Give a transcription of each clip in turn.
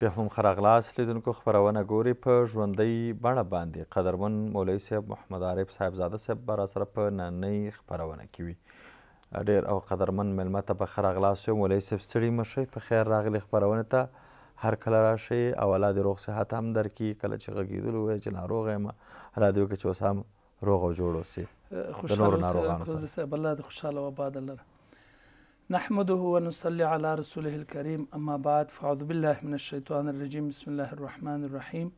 بیا هم ښه راغلاست لیدونکو. خپرونه ګوري په ژوندۍ بڼه باندې. قدرمن مولوي صاحب محمد عارف صاحبزاده صاحب به راسره په نننۍ خپرونه کې وي. ډېر او قدرمن مېلمه ته به ښه راغلاست یو. مولوي صاحب ستړي مه شئ، په خیر راغلي خپرونې ته. هر کله راشئ او الله دې روغ صحت هم درکړي. کله چې غږېدلو ووایئ چې ناروغه یم، الله دې وکړي چې اوس هم روغ او جوړ اوسئ د نورو ناروغانو سره. صاحب الله دې خوشحاله و آباد لره. نحمده ونصلي على رسوله الكريم اما بعد فاعوذ بالله من الشيطان الرجيم بسم الله الرحمن الرحيم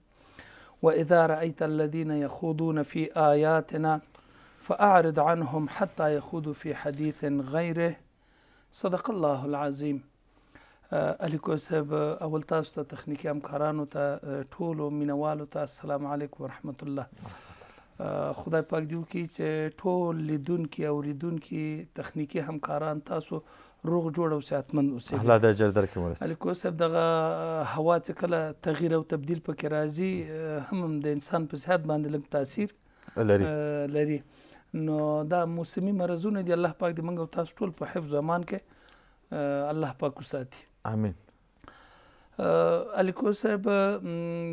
واذا رايت الذين يخوضون في اياتنا فاعرض عنهم حتى يخوضوا في حديث غيره صدق الله العظيم. الیکو صاحب اول تاسو ته تخنیکي همکارانو ته ټولو مینوالو ته السلام علیکم ورحمت الله. خدای پاک دې وکړي چې ټول لیدونکي اوریدونکي تخنیکي همکاران تاسو روغ جوړ او صحتمند اوسئ. الله دې اجر درکړي مولوي صاحب. الیکو صاحب دغه هوا چې کله تغییر او تبدیل پکې راځي هم د انسان په صحت باندې لږ تاثیر لري. نو دا موسمي مرضونه دي، الله پاک دې موږ او تاسو ټول په حفظ و امان کې الله پاک وساتي. امین. الیکو صاحب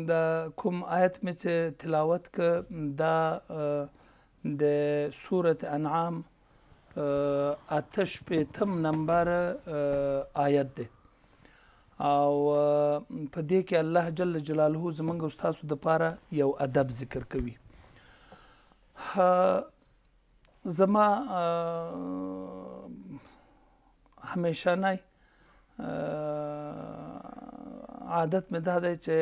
دا کوم آیت مې چې تلاوت که دا د سورة انعام 88 نمبر آیت دی او په دې کې الله جل جلاله زموږ او ستاسو دپاره یو ادب ذکر کوي. زما همیشنی عادت مې دا دی چې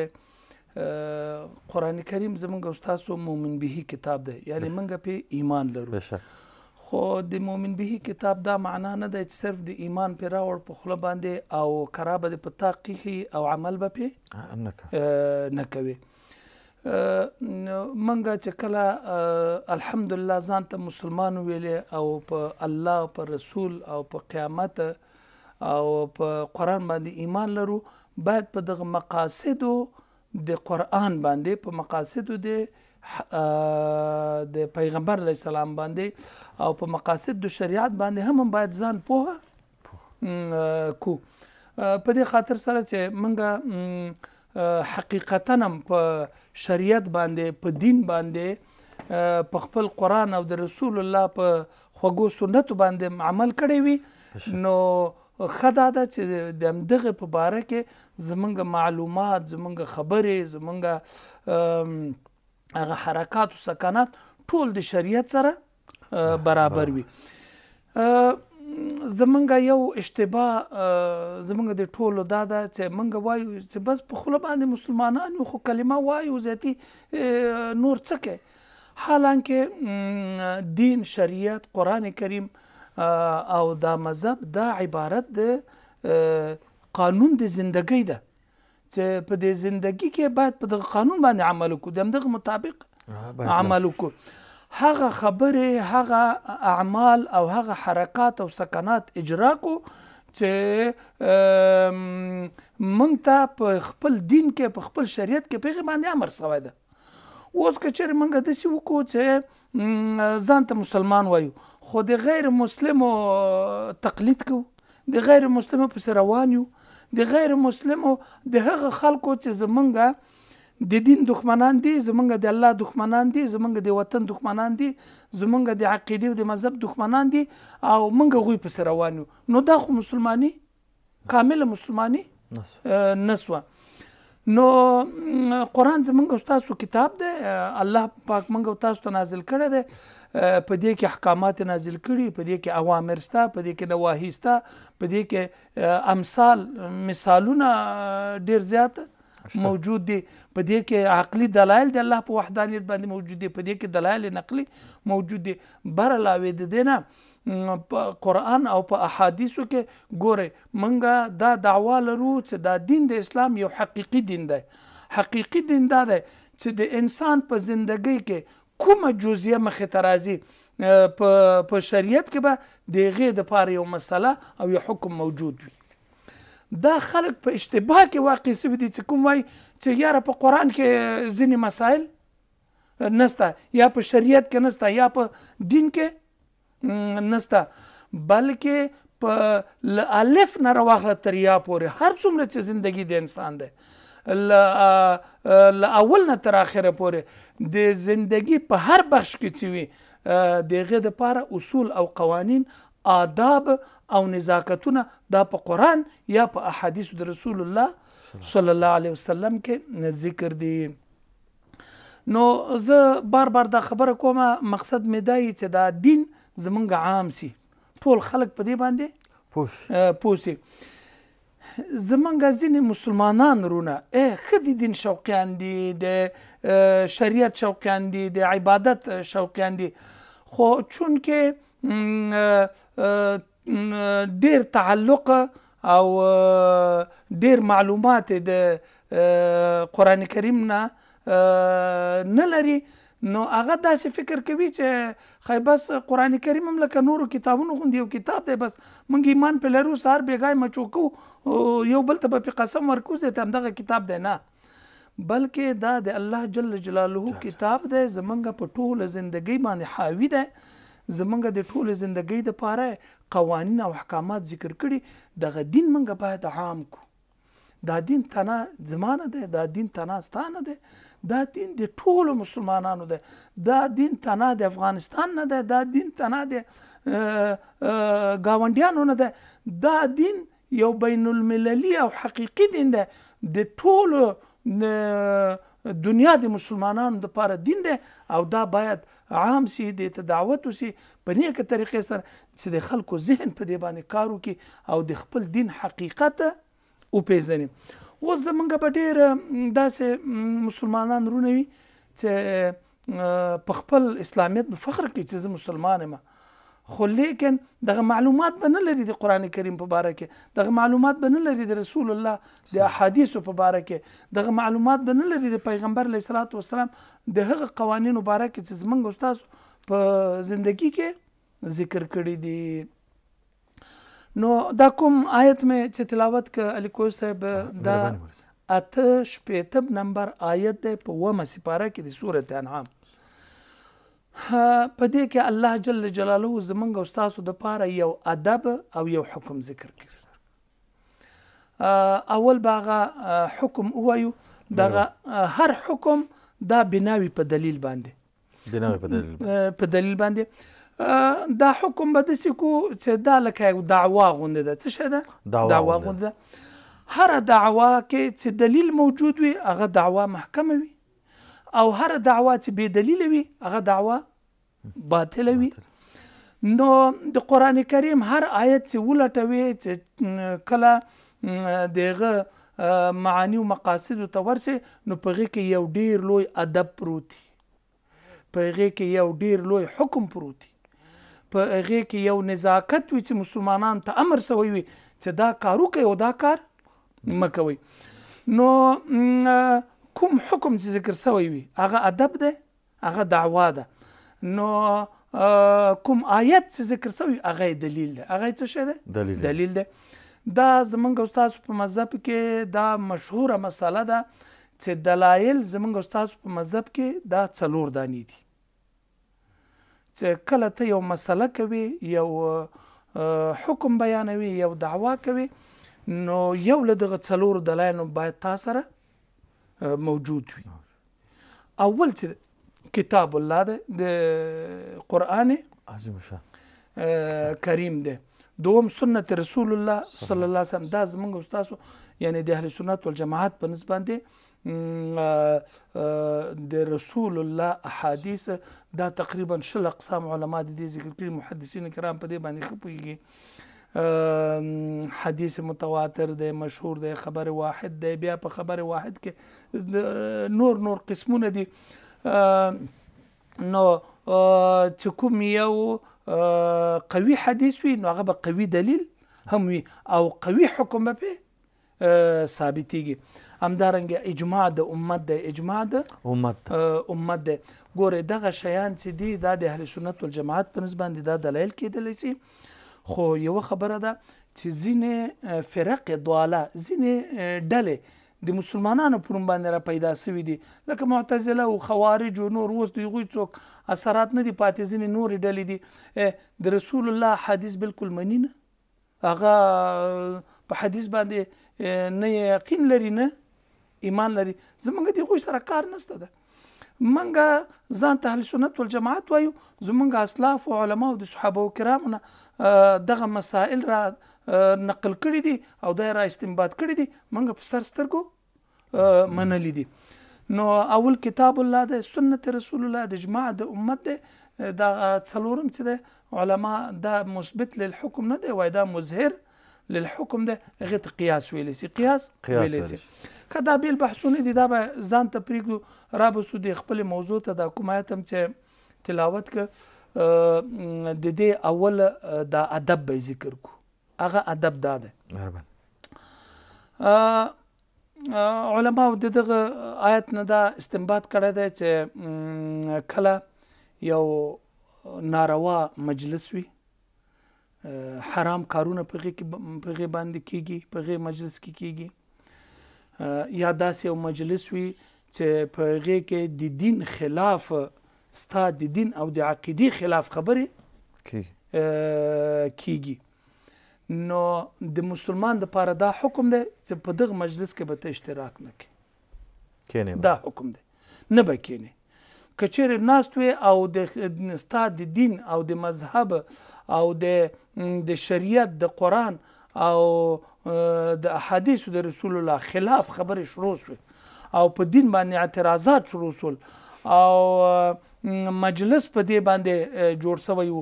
قرآن کریم زموږ او ستاسو مومن بهي کتاب دی، یعنی موږ پې ایمان لرو. خو د مومن بهي کتاب دا معنا نه دی چې صرف د ایمان پې راوړ په خوله باندې او کرا به دې په تا قیښي او عمل به پې نه کوي. موږ چې کله الحمدلله ځان ته مسلمان ویلې او په الله په رسول او په قیامت او په قرآن باندې ایمان لرو، باید په دغه مقاصدو د قرآن باندې په مقاصدو د پیغمبر علیه السلام باندې او په مقاصد د شریعت باندې هم باید ځان پوهه کو. په دې خاطر سره چې موږ حقیقتا هم په شریعت باندې په دین باندې په خپل قرآن او د رسول الله په خوږو سنتو باندې عمل کړی وي، نو ښه دا ده چې د همدغې په باره کې زموږ معلومات، زموږ خبرې، زموږ هغه حرکات و سکنات ټول د شریعت سره برابر وي. زموږ یو اشتباه زموږ د ټولو دا ده چې موږ وایو چې بس په خوله باندې مسلمانان یو، خو کلمه وایو زیاتي نور څه کوي. حالانکه دین، شریعت، قرآن کریم او دا مذهب دا عبارت د قانون د زندگی ده چې په دې زندگی کې باید په دغه قانون باندې عمل وکړو، د همدغه مطابق عمل وکړو. هغه خبرې، هغه اعمال او هغه حرکات او سکنات اجرا کو چې موږ ته په خپل دین کې په خپل شریعت کې په هغې باندې امر شوی ده. اوس که چېرې موږ داسې وکړو چې ځان ته مسلمان وایو خو د غیر مسلمو تقلید کوو، د غیر مسلمو پسې روان یو، د غیر مسلمو د هغه خلکو چې زمونږ د دین دښمنان دي، زمونږ د الله دښمنان دي، زمونږ د وطن دښمنان دي، زمونږ د عقیدې او د مذهب دښمنان دي او موږ هغوی پسې روان یو، نو دا خو مسلماني کامله مسلماني نه سوه. نو قرآن زموږ او تاسو کتاب دی، الله پاک موږ او تاسو ته نازل کړی دی. په دې کې احکامات نازل کړي، په دې کې اوامر سته، په دې کې نواهي سته، په دې کې امثال مثالونه ډېر زیات موجود دي، په دې کې عقلي دلایل د الله په وحدانیت باندې موجود دي، په دې کې دلایل نقلي موجود دي. بر علاوه د دې نه په قرآن او په احادیثو کې ګورئ موږ دا دعوا لرو چې دا دین د اسلام یو حقیقي دین دی. حقیقي دین دا دی چې د انسان په زندګۍ کې کومه جزیه مخې ته راځي په شریعت کې به د هغې دپاره یو مسله او یو حکم موجود وي. دا خلک په اشتباه کې واقع شوي دي چې کوم وایي چې یاره په قرآن کې ځینې مسایل نسته، یا په شریعت کې نسته، یا په دین کې نسته، بلکې په الف نه راواخله تر یا پورې هر څومره چې زندگی د انسان ده له اول نه تر اخره پورې د زندگی په هر بخش کې چې وي د هغې دپاره اصول او قوانین آداب او نزاکتونه دا په قرآن یا په احادیثو د رسول الله صلی الله علیه وسلم کې ذکر دي. نو زه بار بار دا خبره کومه، مقصد مې دا چې دا دین زمونږ عام سي، ټول خلک په دې باندې پوه سي. زمونږ ځینې مسلمانان رونه ښه د دین شوقیان دي، د شریعت شوقیان دي، د عبادت شوقیان دي، خو چونکې ډیر تعلق او ډیر معلومات د قرآن کریم نه لري، نو هغه داسې فکر کوي چې خی بس قرآن کریم هم لکه نورو کتابونو غوندې یو کتاب دی، بس موږ ایمان پې لرو، سهار بېګای مچو کوو، یو بل ته به پې قسم ورکوو چې همدغه کتاب دی. نه، بلکې دا د الله جل جلاله کتاب دی، زمونږ په ټوله زندګۍ باندې حاوي دی، زمونږ د ټوله زندګۍ دپاره قوانین او احکامات ذکر کړي. دغه دین موږ باید عام کو. دا دین تنه زما نه دی، دا دین تنه ستا نه دی، دا دین د ټولو مسلمانانو دی، دا دین تنه د افغانستان نه دی، دا دین تنه د ګاونډیانو نه دی، دا دین یو بین المللي او حقیقي دین دی، د ټولو دنیا د مسلمانانو دپاره دین دی، او دا باید عام سي، د ته دعوت وسي په نیکه طریقې سره چې د خلکو ذهن په دې باندې کار وکړي او د خپل دین حقیقت وپېژني. اوس زمونږ په ډېر داسې مسلمانان رونه وي چې په خپل اسلامیت به فخر کوي چې زه مسلمان یم، خو لیکن دغه معلومات به نه لري د قرآن کریم په باره کې، دغه معلومات به نه لري د رسول الله د احادیثو په باره کې، دغه معلومات به نه لري د پیغمبر علیه الصلاة والسلام د هغه قوانینو باره کې چې زمونږ استاد په زندگی کې ذکر کړي دي. نو دا کوم آیت مې چې تلاوت که علي کوی صاحب، دا 88 نمبر آیت دی په 9 سپاره کې د سورة انعام. په دې کې الله جل جلاله زمونږ او ستاسو دپاره یو ادب او یو حکم ذکر کړي. اول به هغه حکم ووایو، دغه هر حکم دا بناوي په دلیل باندې، په دلیل باندې. دا حکم به داسې کو چې دا لکه یو دعوا غوندې ده. څه شی ده؟ دعوا غوندې ده. هره دعوا کې چې دلیل موجود وي هغه دعوا محکمه وي، او هره دعوا چې بې دلیله وي هغه دعوا باطله وي. نو د قرآن کریم هر آیت چې ولټوي چې کله د هغه معانی و مقاصدو ته ورسي، نو په هغې کې یو ډیر لوی ادب پروت وي، په هغې کې یو ډیر لوی حکم پروت وي، په هغې کې یو نزاکت وي چې مسلمانانو ته امر سوی وي چې دا کار وکړئ او دا کار مه کوئ. نو کوم حکم چې ذکر سوی وي هغه ادب دی، هغه دعوا ده. نو کوم آیت چې ذکر سوی هغه دلیل دی. هغه څه شی دی؟ دلیل دی. دا زمونږ او ستاسو په مذهب کې دا مشهوره مسله ده چې دلایل زمونږ او ستاسو په مذهب کې دا 4 دانې دي. چې کله ته یو مسله کوي، یو حکم بیانوي، یو دعوا کوي، نو یو له دغه 4 دلایلو باید تا سره موجود وي. اول چې کتاب الله ده، د قرآن کریم ده. دوم سنت رسول الله صلی الله علیه وسلم. دا زمونږ او ستاسو یعنی د اهل سنت والجماعت په نسبت باندې د رسول الله احادیث دا تقریبا 6 اقسام علما د دې ذکر کړي، محدثین کرام په دې باندې ښه پوهیږي. حدیث متواتر دی، مشهور دی، خبر واحد دی، بیا په خبر واحد کې نور قسمونه دي. نو چې کوم یو قوي حدیث وي نو هغه به قوي دلیل هم وي او قوي حکم به پې ثابتېږي. همدارنګه اجماع د امت دی، اجماع د امت دی. ګورئ دغه شیان چې دي دا د اهل سنت والجماعت په نسبت باندې دا دلایل کېدلی شي. خو یوه خبره ده چې ځینې فرق ضاله، ځینې ډلې د مسلمانانو په نوم باندې را پیدا سوي دي، لکه معتزله او خوارج او نور. اوس د هغوی څوک اثرات نه دي پاتې، ځینې نورې ډلې دي د رسول الله حدیث بالکل مني نه، هغه په حدیث باندې نه یقین لري، نه ایمان لري زمونږ د هغوی سره کار نشته ده. منګه ځان ته اهل سنت والجماعت وایو. زمونږ اسلاف او علما او د صحابه کرامو نه دغه مسائل را نقل کړي دي او دا را استنباط کړي دي، منګه په سر سترګو منلي دي. نو اول کتاب الله ده، سنت رسول الله د اجماع د امت ده. دا څلورم چې ده علما دا مثبت للحکم نه دی وای، دا مظهر للحکم ده. هغې ته قیاس ویلی سي، قیاس ویلی سي. که دا بیل بحثونه دي دا به ځان ته پرېږدو، را به سو د خپلې موضوع ته دا کوم آیت هم چې تلاوت که د دې اول دا ادب به ذکر کو. هغه ادب دا ده. علماء د دغه آیت نه دا استنباط کړی دی چې کله یو ناروا مجلس وي، حرام کارونه په هغې باندې کیږي، په هغې مجلس کې کیږي، یا داسې یو مجلس وي چې په هغې کې د دین خلاف، ستا د دین او د عقیدې خلاف خبرې کیږي، نو د مسلمان دپاره دا حکم دی چې په دغه مجلس کې به ته اشتراک نه کړې. دا حکم دی، نه به کښېنې. که چیرې ناست وې او ستا د دین او د مذهب او د شریعت د قرآن او د احادیثو د رسول الله خلاف خبرې شروع سوې او په دین باندې اعتراضات شروع سول او مجلس په دې باندې جوړ سوی و،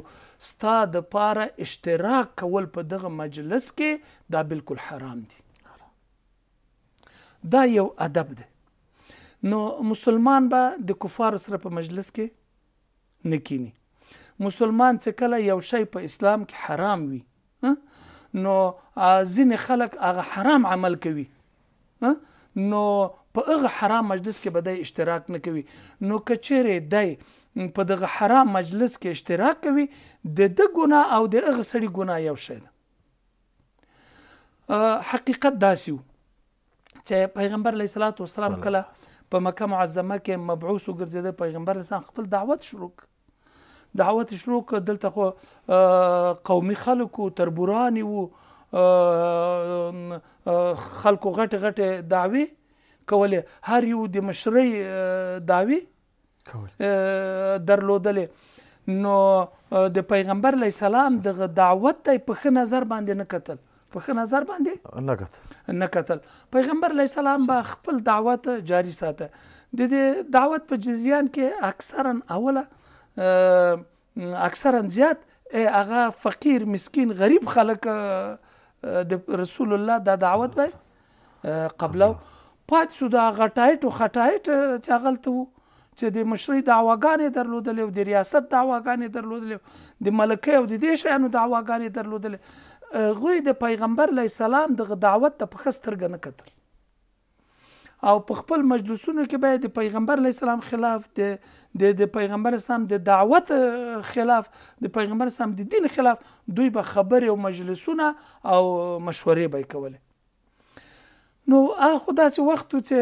ستا د پاره اشتراک کول په دغه مجلس کې دا بالکل حرام دي. دا یو ادب دی. نو مسلمان به د کفارو سره په مجلس کې نه کینی. مسلمان چې کله یو شی په اسلام کې حرام وي، نو ځینې خلک هغه حرام عمل کوي، نو په هغه حرام مجلس کې به دی اشتراک نه کوي. نو که چیرې دی په دغه حرام مجلس کې اشتراک کوي، د ده ګناه او د هغه سړي ګناه یو شی ده. حقیقت داسې و چې پیغمبر علیه الصلاة والسلام کله په مکه معظمه کې مبعوث وګرځېده، پیغمبر علیه السلام خپل دعوت شروع کړ. دلته خو قومي خلک وو، تربورانې وو، خلکو غټې دعوې کولې، هر یو د مشرۍ دعوې درلودلې. نو د پیغمبر علیه السلام دغه دعوت ته په ښه نظر باندې نه کتل، په ښه نظر باندې نه کتل. پیغمبر علیه السلام به خپل دعوت جاری ساته. د دې دعوت په جریان کې اکثرا زیات هغه فقیر مسکین غریب خلک د رسول الله دا دعوت به قبلو. پاتې شو دا غټایټ و خټایټ چې هغلته وو، چې د مشرۍ دعواګانې درلودلې او د ریاست دعواګانې درلودلې، د ملکۍ او د دې شیانو دعواګانې درلودلې. هغوی د پیغمبر علیه السلام دغه دعوت ته په ښه سترګه نه کتل او په خپل مجلسونو کې به د پیغمبر علیه السلام خلاف، د پیغمبر اسلام د دعوت خلاف، د پیغمبر اسلام د دین خلاف دوی به خبرې او مجلسونه او مشورې به یې کولې. نو هغه خو داسې وخت و چې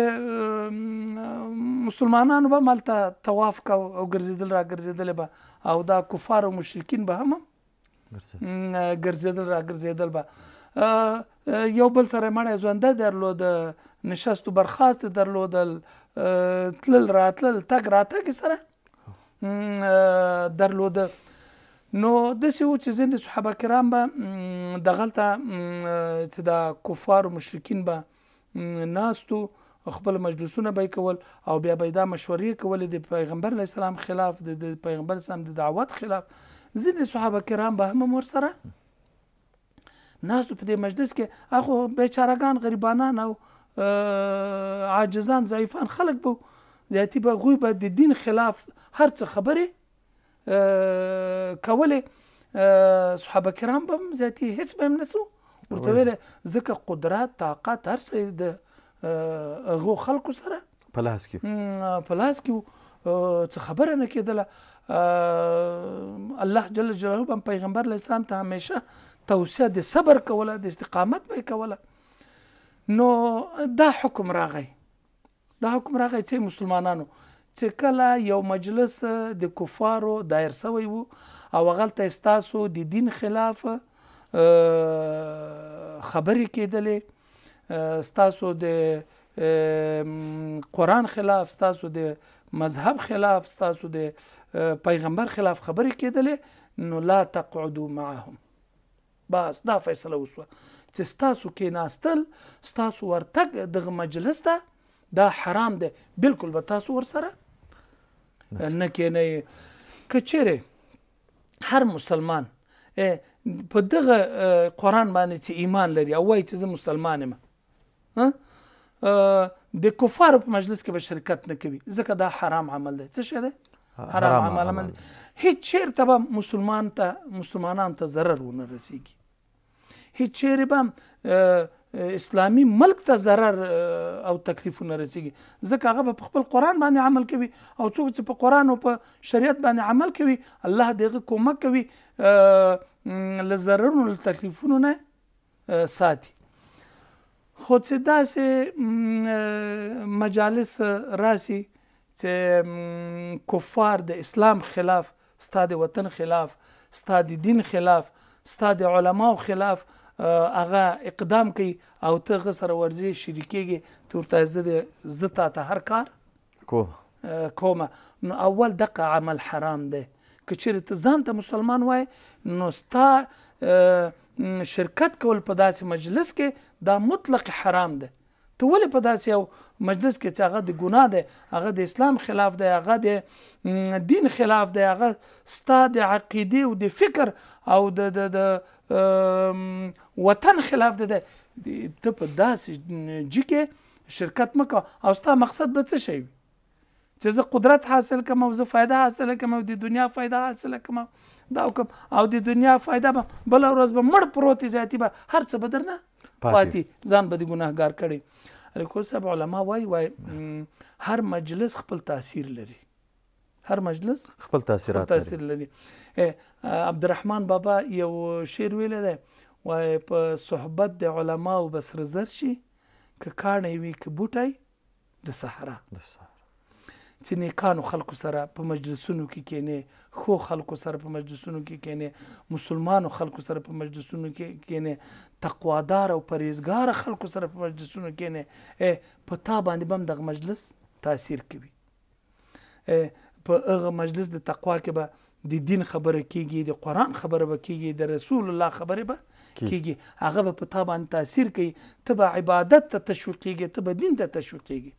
مسلمانانو به هلته طواف کوه او ګرځېدل را ګرځېدلې به، او دا کفار او مشرکین به هم ګرځېدل را ګرځېدل به. یو بل سره مړی ژوندی درلوده، نشست و برخاست درلودل، تلل راتلل، تګ راتګ سره درلوده. نو داسې و چې ځینې صحابه کرام به دغلته چې دا کفار و مشرکین به ناستو، خپل مجلسونه به یې کول او بیا به یې دا مشورې کولې د پیغمبر علیه السلام خلاف، د پیغمبر اسلام د دعوت خلاف. ځینې صحابه کرام به هم ورسره ناستو په دې مجلس کې. هغه بیچارهګان، غریبانان او عاجزان، ضعیفان خلک به زیاتي به هغوی به د دین خلاف هر څه خبرې کولې. صحابه کرام به هم زیاتي هېڅ به هم نسو ورته ویلی، ځکه قدرت، طاقت، هر څه د هغو خلکو سره په لاس کې و، څه خبره نه کېدله. الله جل جلاله به پیغمبر علیه السلام ته همیشه توصیه د صبر کوله، د استقامت به یې کوله. نو دا حکم راغی چې مسلمانانو چې کله یو مجلس د کفارو دایر سوی و او هغلته ستاسو د دین خلاف خبرې کېدلې، ستاسو د قرآن خلاف، ستاسو د مذهب خلاف، ستاسو د پیغمبر خلاف خبرې کېدلې، نو لا تقعدوا معهم. بس دا فیصله وسوه چې ستاسو کېناستل، ستاسو ورتګ دغه مجلس ته دا حرام دی، بالکل به تاسو ورسره نه کېنئ. که چیرې هر مسلمان په دغه قرآن باندې چې ایمان لري او وایي چې زه مسلمان یم، د کفارو په مجلس کې به شرکت نه کوي، ځکه دا حرام عمل دی. څه شی دی؟ حرام عمل دی. هیڅ چیرته به مسلمانانو ته ضرر ونه رسیږي، هیڅ چیرې به اسلامي ملک ته ضرر او تکلیفونه رسیږي، ځکه هغه به په خپل قرآن باندې عمل کوي، او څوک چې په قرآن او په شریعت باندې عمل کوي، الله دغه کومک کوي له ضررونو له تکلیفونو نه ساتي. خو چې داسې مجالس راسي چې کفار د اسلام خلاف، ستا د وطن خلاف، ستا د دین خلاف، ستا د علماو خلاف هغه اقدام کوي، او ته هغه سره ورځې شریکېږي، ته ورته زه تا ته هر کار کومه، نو اول دغه عمل حرام دی. که چیرې ته ځان ته مسلمان وای، نو ستا شرکت کول په داسې مجلس کې دا مطلق حرام دی. ته ولې په داسې یو مجلس کې چې هغه د ګناه دی، هغه د اسلام خلاف دی، هغه د دین خلاف دی، هغه ستا د عقیدې او د فکر او د وطن خلاف دی، ته په داسې جي کې شرکت مه کوه. او ستا مقصد به څه شی وي؟ چې زه قدرت حاصل کړم او زه فایده حاصل کړم او د دنیا فایده حاصل کړم، دا وکړم، او د دنیا فایده به بله ورځ به مړ پروت ذاتي به هر څه به درنه پاتې، ځان به د ګناهګار کړی. الیکو صاحب علما وای هر مجلس خپل تاثیر لري، هر مجلس خپل تاثیر لري. عبدالرحمن بابا یو شعر ویلی دی، وای په صحبت د علماو به سره زر شي، که کاڼی وي که بوټی د صحرا. چې نیکانو خلکو سره په مجلسونو کې کېنې، خو خلکو سره په مجلسونو کې کېنې، مسلمانو خلکو سره په مجلسونو کې کېنې، تقوادار او پرهیزګار خلکو سره په مجلسونو کېنې، په تا باندې به هم دغه مجلس تاثیر کوي. په هغه مجلس د تقوا کې به د دین خبره کېږي، د قرآن خبره به کېږي، د رسول الله خبره به کېږي، هغه به په تا باندې تاثیر کوي، ته به عبادت ته تشویقېږي، ته به دین ته تشویقېږي.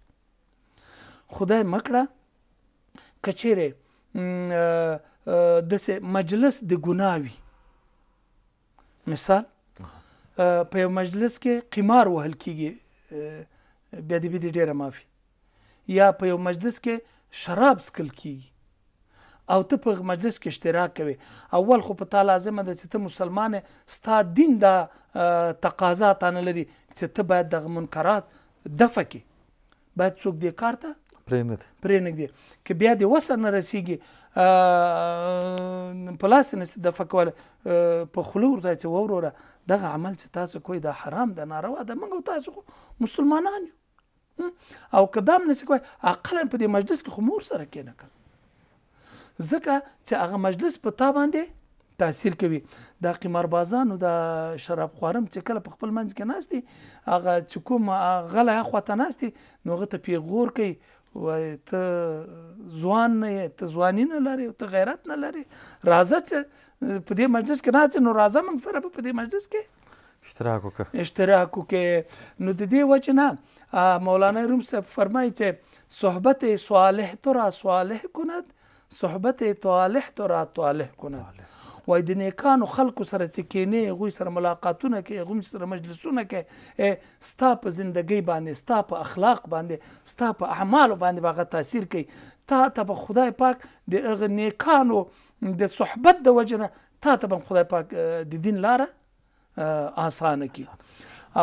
خدای مکړه که چیرې داسې مجلس د ګناه وي، مثال په یو مجلس کې قمار وهل کېږي، بیا دې ډېره معافي، یا په یو مجلس کې شراب څښل کېږي، او ته په مجلس کې اشتراک کوي، اول خو په تا لازمه ده چې ته مسلمان یې، ستا دین دا تقاضا تا نه لري چې ته باید دغه منکرات دفع کړي، باید څوک دې کار ته پرېنږدي. که بیا دې وسه نه رسیږي، په لاس یې نسي دفع کولی، په خوله ورته چې وروره دغه عمل چې تاسو کوئ دا حرام ده، ناروا ده، موږ او تاسو خو مسلمانان یو، او که دا هم نسي کوی، اقلا په دې مجلس کې خو مو ورسره کېنه که، ځکه چې هغه مجلس په تا باندې تاثیر کوي. دا قماربازانو دا شراب خوارم چې کله په خپل منځ کې ناست دي، هغه چې کوم غلی اخواته ناست دي، نو هغه ته پیغور کوي، وایي ته ځوان نه یې، ته ځواني نه لرې، ته غیرت نه لرې، راځه چې په دې مجلس کې ناست نو راځه موږ سره په دې مجلس کې اشتراک وکړې. نو د دې وجه نه مولانا روم صاحب فرمایي چې صحبت صالح تو را صالح کند، صحبت طالح تو را طالح کند. وای د نیکانو خلکو سره چې کېنې، هغوی سره ملاقاتونه کوي، هغوی سره مجلسونه کوي، ستا په زندګۍ باندې، ستا په اخلاق باندې، ستا په اعمالو باندې به هغه تاثیر کوي. تا ته به خدای پاک د هغه نیکانو د صحبت د وجه نه تا ته به خدای پاک د دین لاره آسانه کړي.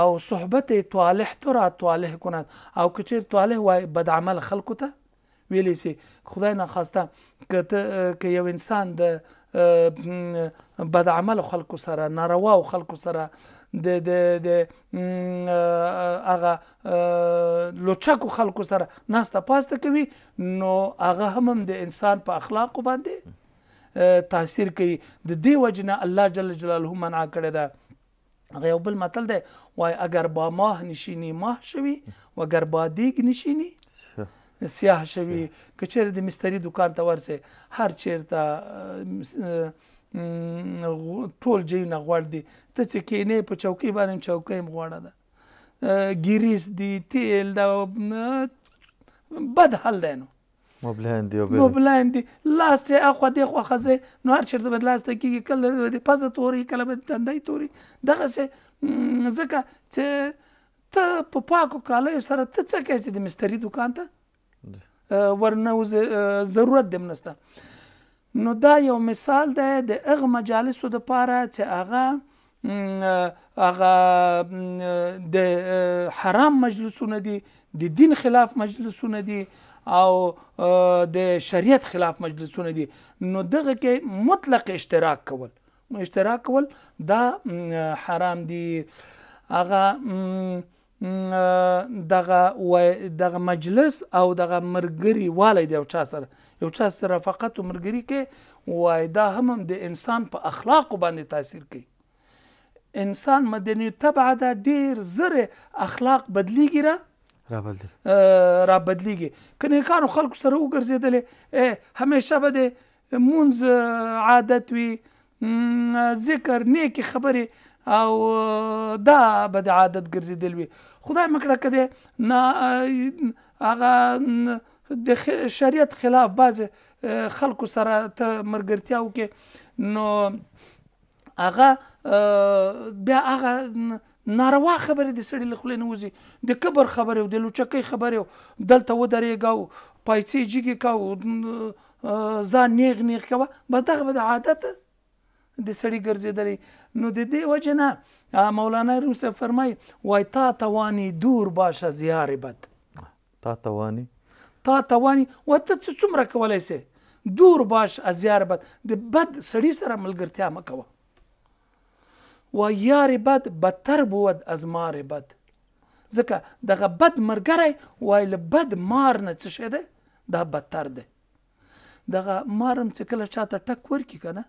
او صحبت طالح تو را طالح کند، او که چېرې طالح وای بد عمل خلکو ته ویلی سي، خدای ناخواسته که یو انسان د بد عمل خلکو سره، ناروا خلکو سره، د هغه لوچکو خلکو سره ناسته پاسته کوي، نو هغه هم د انسان په اخلاقو باندې تاثیر کوي. د دې وجه نه الله جل جلاله منع کړی ده هغه یو بل متل دی وایي اگر با ماه نشینی ماه شوي و اگر با دیگ نشینی سیاه شوي. که چېرې د مستري دکان ته ورسې هر چېرته ټول جیونه غوړ دي، ته چې کښېنې په چوکۍ باندې چوکۍ هم غوړه ده، ګیریس دي، تیل ده، بد حل دی. نو مبلایان دي لاس ته اخوا دېخوا ښځې نو هر چېرته به لاس ته کېږي، کله د پزه توري کله به د تندی توري. دغسې ځکه چې ته په پاکو کالیو سره ته څه کوې چې د مستري دکان ته ورنوځې، ضرورت دې هم نشته. نو دا یو مثال دی د هغه مجالسو دپاره چې هغه د حرام مجلسونه دي، د دین خلاف مجلسونه دي او د شریعت خلاف مجلسونه دي. نو دغه کې مطلق اشتراک کول دا حرام دي. هغه دغه مجلس او دغه مرګري والی د یو چا سره رفاقت و مرګري کې وای دا هم د انسان په اخلاقو باندې تاثیر کوي. انسان مدني طبعه ده، ډېر زر اخلاق بدلیږي را بدلیږي. که نیکانو خلکو سره وګرځېدلې همیشه به د مونځ عادت وي، ذکر نیکې خبرې او دا به د عادت ګرځېدل وي. خدای مکړه که د هغه د شریعت خلاف بعضې خلکو سره ته ملګرتیا وکړې، نو هغه بیا هغه ناروا خبرې د سړي له خولې نه وځي، د کبر خبرې او د لوچکۍ خبرې او دلته ودرېږه او پایڅې جګې که او ځان نیغ کوه، بس دغه به د عادت د سړي ګرځېدلی. نو د دې وجې نه مولانا روم صاحب فرمایي وای تا توانی دور باشه زیار بد. تا توانی وای ته څومره کولی سې دور باش از یار بد، د بد سړي سره ملګرتیا مه کوه. و یار بد بدتر بود از مار بد. ځکه دغه بد ملګری وای له بد مار نه څه شی دی دا بدتر دی. دغه مار هم چې کله چاته ټک ورکړي که نه،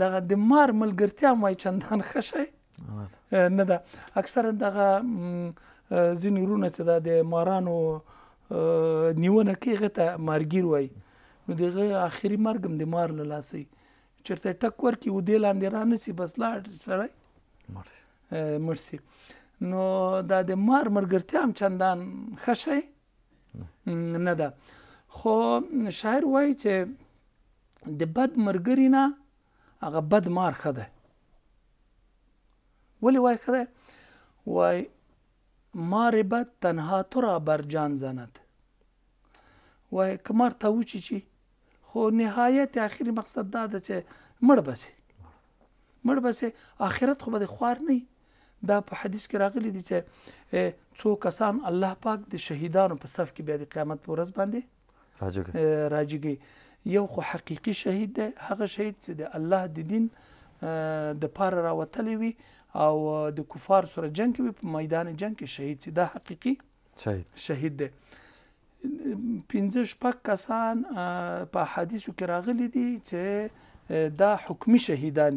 دغه د مار ملګرتیا هم وایي چندان ښه شی نه ده. اکثرا دغه ځینې وروڼه چې دا د مارانو نیونه کوي هغه ته مارګیر وایي. نو د هغه آخري مرګ هم د مار له لاسه وي، چېرته یې ټک ورکړي ودې لاندې رانیسي بس لاړ سړی مړ شي. نو دا د مار ملګرتیا هم چندان ښه شی نه ده. خو شاعر وایي چې د بد ملګري نه هغه بد مار ښه دی. ولې وای ښه دی؟ وای مار بد تنها تو را بر جان زند. وای که مار ته وچیچي خو نهایت آخري مقصد دا ده چې مړ بسې آخرت خو به د خوار نه وي. دا په حدیث کې راغلی دی چې څو کسان الله پاک د شهیدانو په صف کې بیا د قیامت په ورځ باندې راجګي. یو خو حقیقي شهید دی، هغه شهید چې د الله د دین د پاره راوتلی وي او د کفار سره جنګ کوي، په میدان جنګ کې شهید شي، دا حقیقي شهید دی. 5-6 کسان په حدیثو کې راغلي دي چې دا حکمي شهیدان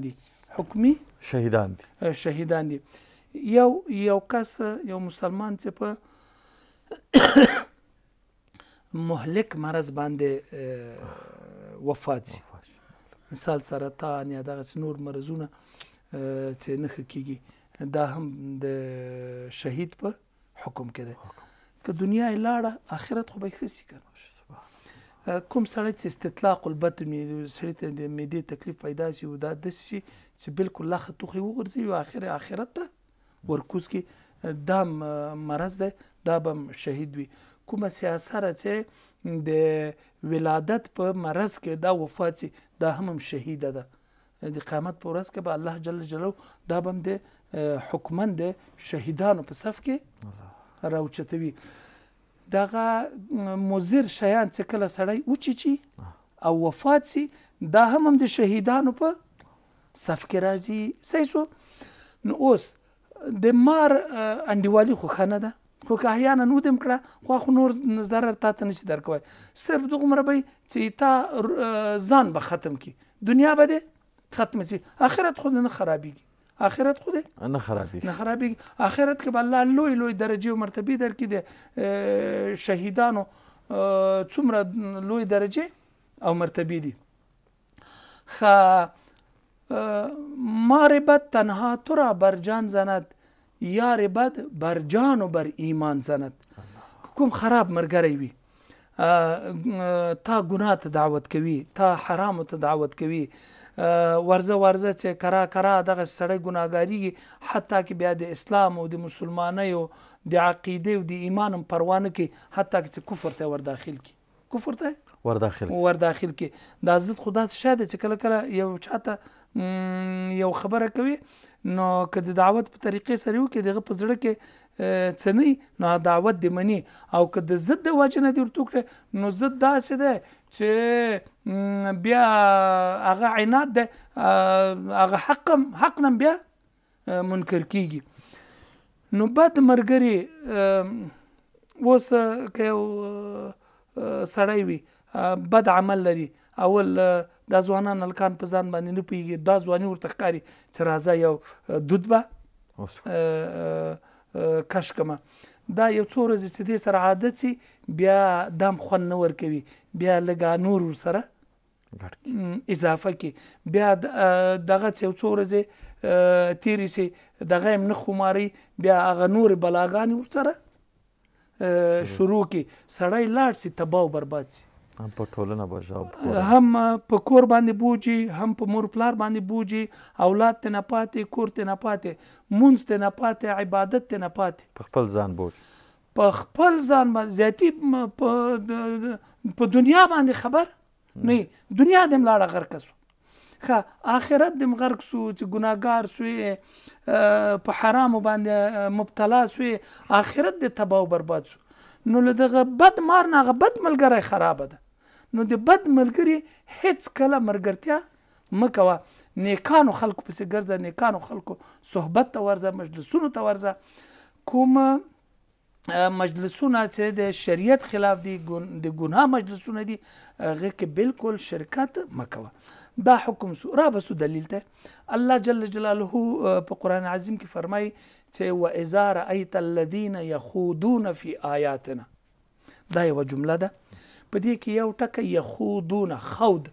دي. یو کس یو مسلمان چې په مهلک مرض باندې وفات شي، مثال سرطان یا دغسې نور مرضونه چې نه ښه کېږي، دا هم د شهید په حکم کې دی. که دنیا یې لاړه آخرت خو به یې ښه شي که نه. کوم سړی چې استطلاق البطن سړي ته د معدې تکلیف پیدا شي او دا داسې شي چې بلکل لخه توخې وغورځوي او آخرت ته ورکوز کړي، دا مرض دی، دا به شهید وي. کومه سیاسره چې د ولادت په مرض کې دا وفات شي، دا هم شهیده ده. د قیامت په ورځ کې به الله جل جلاله دا به هم د حکمن د شهیدانو په صف کې راوچتوي. دغه مضر شیان چې کله سړی وچیچي او وفات شي، دا هم د شهیدانو په صف کې راځي. صحیح شو. نو اوس د مار انډیوالي خو ښه نه ده، خو که احیانا ودم کړه خو نور ضرر تا ته نشي درکوی، صرف دغومره به چې تا ځان به ختم کړي، دنیا به دې ختم شي، آخرت خو نه خرابېږي، آخرت خو دی نه خرابېږي نه خرابېږي. آخرت کې به الله لوی لوی درجې او مرتبې درکړي. د شهیدانو څومره لوی درجې او مرتبې دي. مار بد تنها تو را بر جان زند، یار بد بر جان و بر ایمان زند. کوم خراب مرګری وي تا ګناه ته دعوت کوي، تا حرامو ته دعوت کوي، ورځه چې کرا دغه سړی ګناهګاریږي، حتی که بیا د اسلام او د مسلمانیو د عقیدې او د ایمان هم پروا نه کوي، حتی که کفر ته ورداخل کی، کفر ته ورداخل کی. دا ضد خو داسې شی دی چې کله کله یو چاته یو خبره کوي نو که د دعوت په طریقې سره وکړي دغه په زړه کې څه نه نو دعوت دې مني، او که د ضد د وجې نه دې ورته وکړې نو ضد داسې دی چې بیا هغه عناد دی، هغه حق نه بیا منکر کیږي. نو بد ملګري اوس که یو سړی وي بد عمل لري، اول دا ځوانان هلکان په ځان باندې نه پوهېږي، دا ځواني ورته ښکاري چې راځه یو دود به کش کمه. دا یو څو ورځې چې دې سره عادت شي بیا دام خوند نه ورکوي، بیا لږه نور ورسره اضافه کړي، بیا دغه چې یو څو ورځې تېرې شي دغه هم نه خماري، بیا هغه نورې بلاګانې ورسره شروع کړي، سړی لاړ شي تباه و برباد شي. په ټولنه به هم په کور باندې بوجي، هم په مور پلار باندې بوجي، اولاد ته نه پاتې، کور ته نه پاتې، مونځ ته نه پاتې، عبادت ته نه پاتې، په خپل ځان بوج، په خپل ځان باندې زیاتي په دنیا باندې خبر نه، دنیا دې ملاړه غرق شو، آخرت دې غرق شو چې ګناهګار سوې، په حرامو باندې مبتلا سوې، آخرت دې تباه و برباد شو. نو له دغه بد مار نه هغه بد ملګری خرابه ده. نو د بد ملګري هیڅ کله ملګرتیا مه کوه، نیکانو خلکو پسې ګرځه، نیکانو خلکو صحبت ته ورځه، مجلسونو ته ورځه. کوم مجلسونه چې د شریعت خلاف دي، د ګناه مجلسونه دي، هغه کې بالکل شرکت مه کوه. دا حکم سو را بسو دلیل ته الله جل جلاله په قرآن عظیم کې فرمایي چې وَإِذَا رَأَيْتَ الَّذِينَ يَخُوضُونَ فِي آیاتنا. دا یوه جمله ده، په دې کې یو ټکی یخوضون، خوض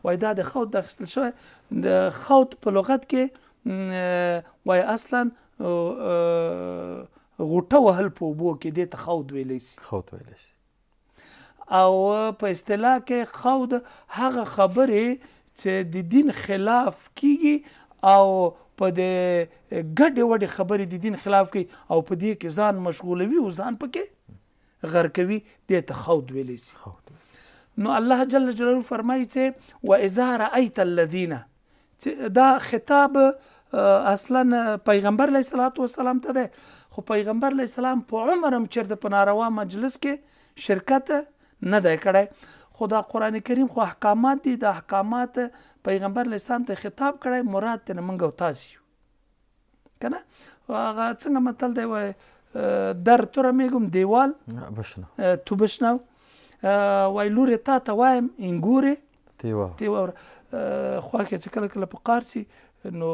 وایي، دا د خوض د اخیستل شوی، د خوض په لغت کې وایي اصلا غوټه وهل په اوبو کې، دې ته خوض ویلی شي. او په اصطلاح کې خوض هغه خبرې چې د دین خلاف کیږي او په د ګډې وډې خبرې د دین خلاف کوي او په دې کې ځان مشغولوي او ځان پکې غرقوي، دې ته خوض ویلی شي. نو الله جل جلاله فرمایي چې وَإِذَا رَأَيْتَ الَّذِينَ، دا خطاب اصلا پیغمبر علیه الصلاة والسلام ته دی، خو پیغمبر علیه السلام په عمر هم چېرته په ناروا مجلس کې شرکت نه دی کړی، خو دا قرآن کریم خو احکامات دي، دا احکامات پیغمبر علیه السلام ته خطاب کړی، مراد ترې موږ او تاسې یو که نه. هغه څنګه متل دی وایي در تو را میگم دیوال تو بشنو، وایي لورې تا ته وایم انګورې تی واوره. خوا کې چې کله کله په قار شي نو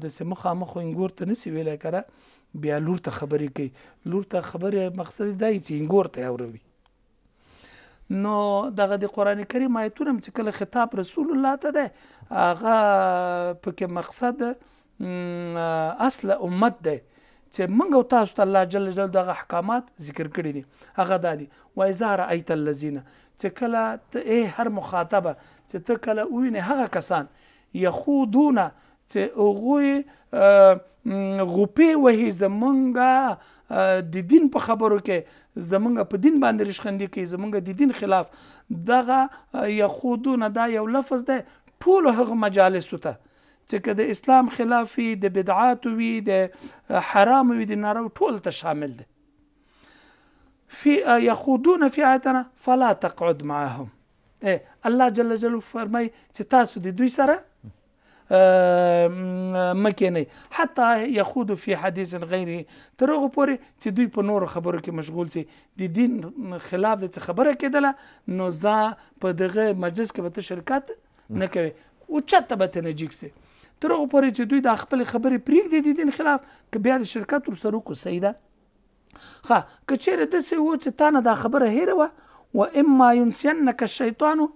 داسې مخامخ انګور ته نسي ویلی که نه، بیا لور ته خبرې کوي، لور ته خبرې مقصد دا یي چې انګور ته یې اوروي. نو دغه د قرآن کریم آیتونه چې کله خطاب رسول الله ته دی، هغه پکې مقصد اصل امت دی چې موږ او تاسو ته الله جل جلاله دغه احکامات ذکر کړي دي. هغه دا دي وَإِذَا رَأَيْتَ الَّذِينَ، چې کله ته هر مخاطبه چې ته کله ووینې هغه کسان یخوضون چې هغوی غوپې وهي زمونږ د دین په خبرو کې، زمونږ په دین باندې رشخندي کوي، زمونږ د دین خلاف. دغه یخوضون دا یو لفظ دی ټولو هغه مجالسو ته چې که د اسلام خلاف وي، د بدعاتو وي، د حرام وي، د نارو، ټول ته شامل دی. یخوضون فی آیاتنا فلا تقعد معهم. الله جل جلاله فرمایي چې تاسو د دوی سره مکینئ، حتی یخوض فی حدیث غیره، تر هغه پورې چې دوی په نورو خبرو کې مشغول شي، د دین خلاف د څه خبره کېدله نو ځه په دغه مجلس کې به ته شرکت نه کوې، اوچته به ته نه جګ شي. تر هغه پورې چې دوی دا خپلې خبرې پرېږدي د دین خلاف که بیا د شرکت ورسره وکړو صحیح ده ښه که چیرې داسې و چې تا نه دا خبره هېره وه و اما ینسینک الشیطان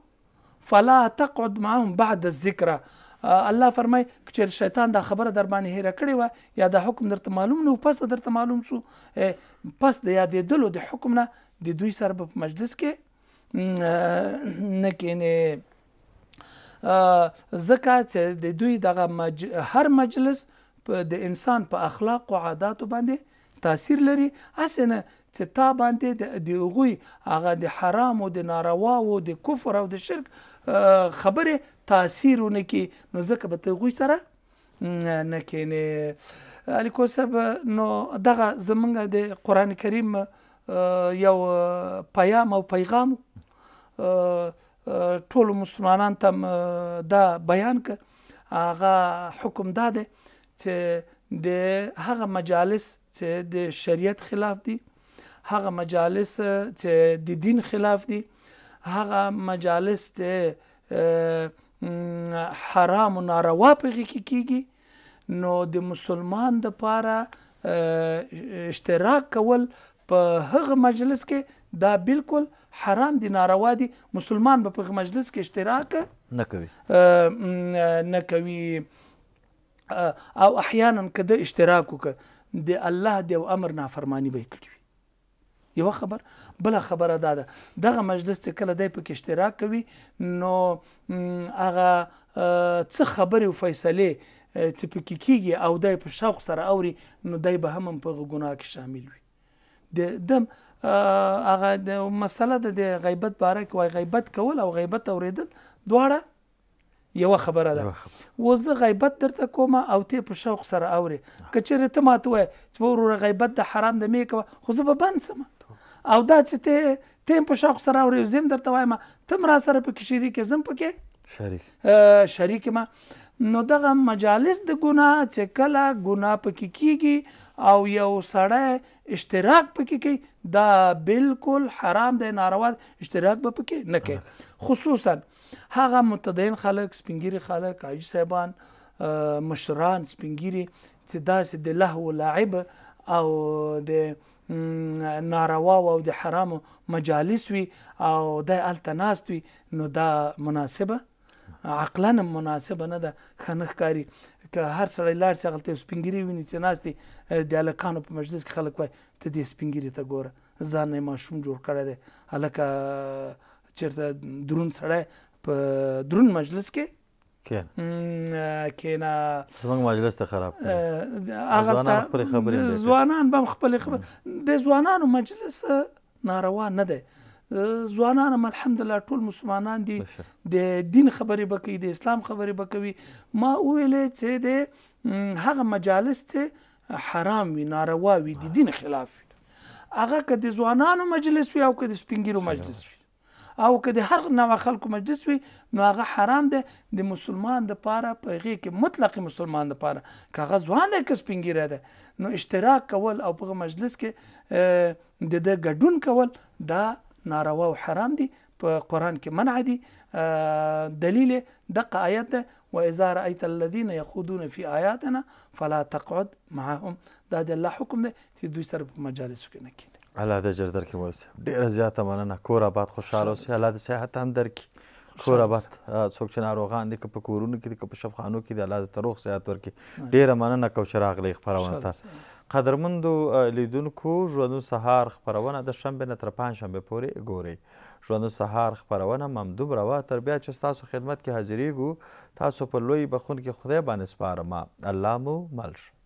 فلا تقعد معهم بعد الذکره الله فرمای که چیرې شیطان دا خبره در باندې هېره کړې وه یا دا حکم درته معلوم نه و پس درته معلوم شو پس د یادېدلو د حکم نه د دوی سره به په مجلس کې نه کښېنې ځکه چې د دوی دغه هر مجلس د انسان په اخلاق او عاداتو باندې تاثیر لري هسې نه چې تا باندې د هغوی هغه د حرام او د نارواو د کفر او د شرک خبرې تاثیر ونه کړي نو ځکه به ته هغوی سره نه کښېنې الیکو صاحب نو دغه زمونږ د قرآن کریم یو پیام او پیغام ټولو مسلمانانو ته دا بیان که هغه حکم دا دی چې د هغه مجالس چې د شریعت خلاف دي هغه مجالس چې د دین خلاف دي هغه مجالس چې حرام و ناروا پکې کیږي نو د مسلمان دپاره اشتراک کول په هغه مجلس کې دا بالکل حرام دي ناروا دي مسلمان به په مجلس کې اشتراک نه کوي او احیانا که د اشتراک وکړه د الله د یو امر نافرمانی به یې کړې وي یوه خبر بله خبره دا ده دغه مجلس چې کله دی پکې اشتراک کوي نو هغه څه خبرې او فیصلې چې پکې کیږي او دی په شوق سره اوري نو دی به هم په هغه ګناه کې شامل وي د هغه د مسله د غیبت باره کې وایي غیبت کول او غیبت اوریدل دواړه یوه خبره ده و زه غیبت درته کومه او ته په شوق سره اورې که چېرې ته ماته وایې چې وروره غیبت د حرام د مې کوه خو زه به بند شم او دا چې ته په شوق سره اورې زه هم درته وایم ته هم را سره پکې شریک یې زه هم پکې شریک یم نو دغه مجالس د ګناه چې کله ګناه پکې کیږي او یو سړی اشتراک پکې کوي دا بالکل حرام دی ناروا اشتراک به پکې نه کوي خصوصا هغه متدین خلک سپینګیري خلک حاجي صاحبان مشران سپینګیري چې داسې د لهو لعب او د ناروا او د حرامو مجالس وي او د هلته ناست وي نو دا مناسبه عقلا مناسبه نه ده ښه نه ښکاري که هر سړی لاړ شي هغلته یو سپینګیري ویني چې ناست دي د هلکانو په مجلس کې خلک وایي ته دې سپینګیري ته ګوره ځان نه یې ماشوم جوړ کړی دی هلکه چېرته دروند سړی په دروند مجلس کې کېنه زموږ مجلس ته خراب ځوانان به هم خپلې خبرې د ځوانانو مجلس ناروا نه دی ځوانان هم الحمدلله ټول مسلمانان دي د دین خبرې به کوي د اسلام خبرې به کوي ما وویلې چې د هغه مجالس چې حرام وي ناروا وي د دین خلاف وي هغه که د ځوانانو مجلس وي او که د سپینګیرو مجلس وي او که د هر نوع خلکو مجلس وي نو هغه حرام دی د مسلمان دپاره په هغې کې مطلق مسلمان دپاره که هغه ځوان دی که سپینګیری دی نو اشتراک کول او په هغه مجلس کې د ده ګډون کول دا ناروا او حرام دي په قرآن کې منع دي دلیل دقه آیت ده واذا رأيت الذين يخوضون في آیاتنا فلا تقعد معهم دا د الله حکم دی چې دوی سره په مجالسو کې نه کښېنئ الله دې اجر درکړي مولوي صاحب ډېره زیاته مننه کور آباد خوشحاله اوسئ الله دې صحت هم درکړي کور آباد څوک چې ناروغان دي که په کورونو کې دي که په شفخانو کې دي الله دې ته روغ صحت ورکړي ډېره مننه کوم چې راغلی خپرونه ته قدرمندو لیدونکو ژوندون سهار خپرونه د شنبې نه تر پنجشنبې پورې ګورئ ژوندون سهار خپرونه همدومره وه تر بیا چې ستاسو خدمت کې حاضرېږو تاسو په لوی بخونکي خدای باندې سپارم الله مو مل شه